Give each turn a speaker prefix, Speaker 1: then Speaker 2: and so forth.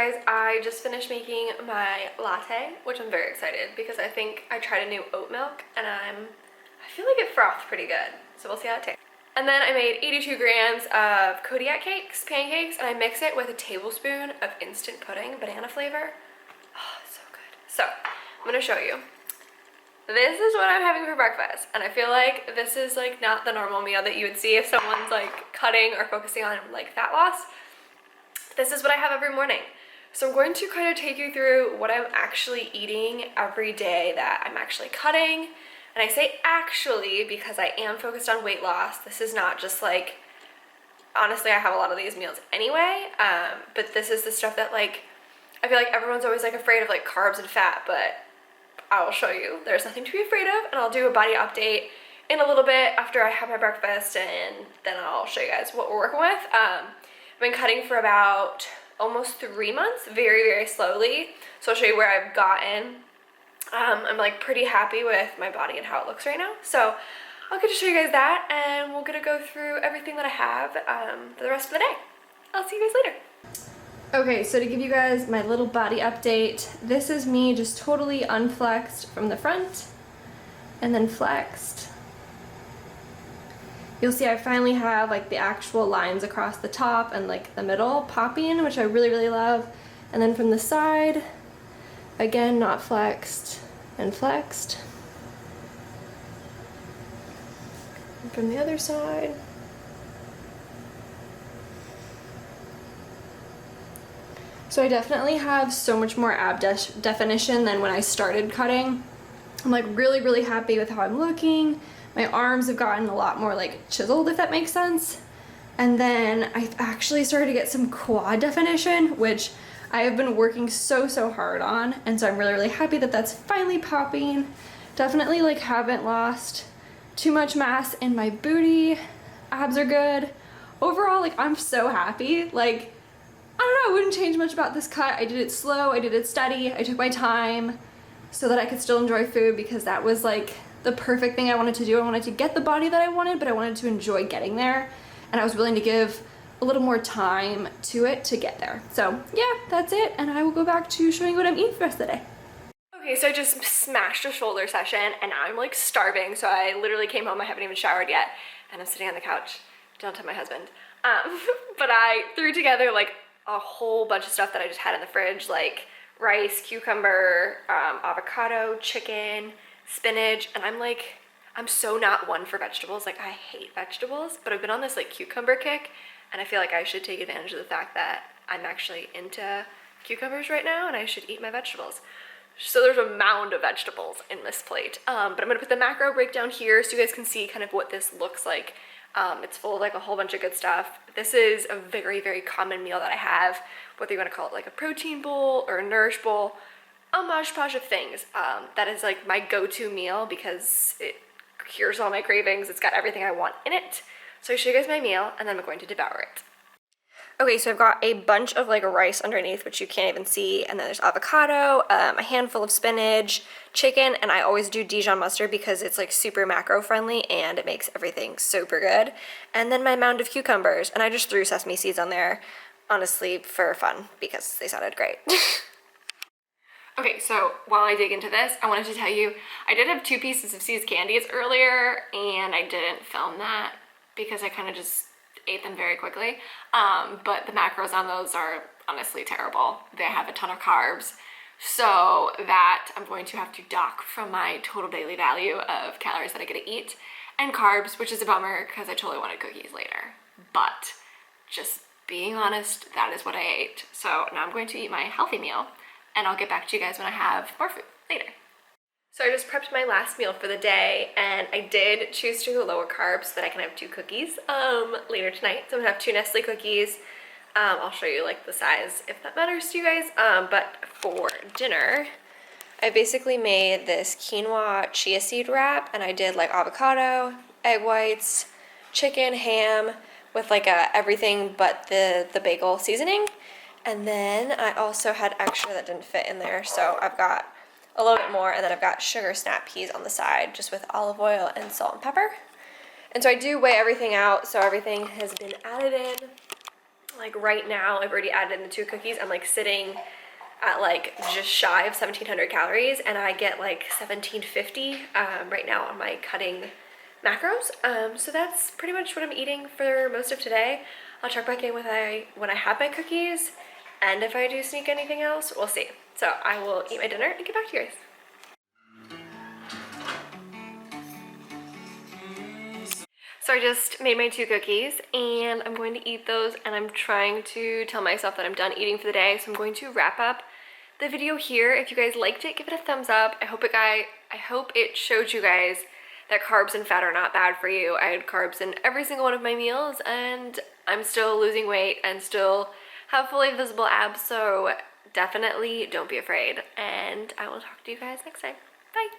Speaker 1: guys, I just finished making my latte, which I'm very excited because I think I tried a new oat milk and I feel like it frothed pretty good. So we'll see how it tastes. And then I made 82 grams of Kodiak pancakes, and I mix it with a tablespoon of instant pudding, banana flavor. Oh, it's so good. So I'm gonna show you. This is what I'm having for breakfast, and I feel like this is like not the normal meal that you would see if someone's like cutting or focusing on like fat loss. This is what I have every morning. So I'm going to kind of take you through what I'm actually eating every day that I'm actually cutting. And I say actually because I am focused on weight loss. This is not just like, honestly, I have a lot of these meals anyway, but this is the stuff that like, I feel like everyone's always like afraid of like carbs and fat, but I will show you there's nothing to be afraid of, and I'll do a body update in a little bit after I have my breakfast, and then I'll show you guys what we're working with. I've been cutting for about almost 3 months, very, very slowly. So I'll show you where I've gotten. I'm like pretty happy with my body and how it looks right now. So I'll get to show you guys that, and we're gonna go through everything that I have for the rest of the day. I'll see you guys later. Okay, so to give you guys my little body update, this is me just totally unflexed from the front and then flexed. You'll see I finally have like the actual lines across the top and like the middle popping, which I really, really love. And then from the side, again, not flexed and flexed. And from the other side. So I definitely have so much more ab definition than when I started cutting. I'm like really, really happy with how I'm looking. My arms have gotten a lot more like chiseled, if that makes sense. And then I've actually started to get some quad definition, which I have been working so, so hard on. And so I'm really, really happy that that's finally popping. Definitely like haven't lost too much mass in my booty. Abs are good. Overall, like I'm so happy. Like, I don't know, I wouldn't change much about this cut. I did it slow, I did it steady, I took my time so that I could still enjoy food, because that was like the perfect thing I wanted to do. I wanted to get the body that I wanted, but I wanted to enjoy getting there. And I was willing to give a little more time to it to get there. So yeah, that's it. And I will go back to showing you what I'm eating for the rest of the day. Okay, so I just smashed a shoulder session and now I'm like starving. So I literally came home, I haven't even showered yet. And I'm sitting on the couch. Don't tell my husband. But I threw together like a whole bunch of stuff that I just had in the fridge, like rice, cucumber, avocado, chicken, spinach, and I'm so not one for vegetables. Like I hate vegetables, but I've been on this like cucumber kick, and I feel like I should take advantage of the fact that I'm actually into cucumbers right now and I should eat my vegetables. So there's a mound of vegetables in this plate, but I'm gonna put the macro breakdown here so you guys can see kind of what this looks like. It's full of like a whole bunch of good stuff. This is a very, very common meal that I have, whether you want to call it like a protein bowl or a nourish bowl, a mosh posh of things. That is like my go-to meal because it cures all my cravings. It's got everything I want in it. So I show you guys my meal and then I'm going to devour it. Okay, so I've got a bunch of like rice underneath, which you can't even see, and then there's avocado, a handful of spinach, chicken, and I always do Dijon mustard because it's like super macro friendly and it makes everything super good. And then my mound of cucumbers, and I just threw sesame seeds on there, honestly, for fun because they sounded great. Okay, so while I dig into this, I wanted to tell you, I did have 2 pieces of See's candies earlier, and I didn't film that because I kind of just ate them very quickly, but the macros on those are honestly terrible. They have a ton of carbs, so that I'm going to have to dock from my total daily value of calories that I get to eat, and carbs, which is a bummer because I totally wanted cookies later. But just being honest, that is what I ate. So now I'm going to eat my healthy meal, and I'll get back to you guys when I have more food later. So I just prepped my last meal for the day, and I did choose to go lower carbs so that I can have 2 cookies later tonight. So I'm gonna have 2 Nestle cookies. I'll show you like the size if that matters to you guys. But for dinner, I basically made this quinoa chia seed wrap, and I did like avocado, egg whites, chicken, ham with like everything but the bagel seasoning. And then I also had extra that didn't fit in there, so I've got a little bit more, and then I've got sugar snap peas on the side just with olive oil and salt and pepper. And so I do weigh everything out, so everything has been added in.
Speaker 2: Like right now, I've already added in the 2 cookies. I'm like sitting at like just shy of 1,700 calories, and I get like 1,750 right now on my cutting macros. So that's pretty much what I'm eating for most of today. I'll check back in with when I have my cookies, and if I do sneak anything else, we'll see. So I will eat my dinner and get back to you guys. So I just made my 2 cookies and I'm going to eat those, and I'm trying to tell myself that I'm done eating for the day. So I'm going to wrap up the video here. If you guys liked it, give it a thumbs up. I hope it showed you guys that carbs and fat are not bad for you. I had carbs in every single one of my meals, and I'm still losing weight and still have fully visible abs. So definitely don't be afraid, and I will talk to you guys next time. Bye.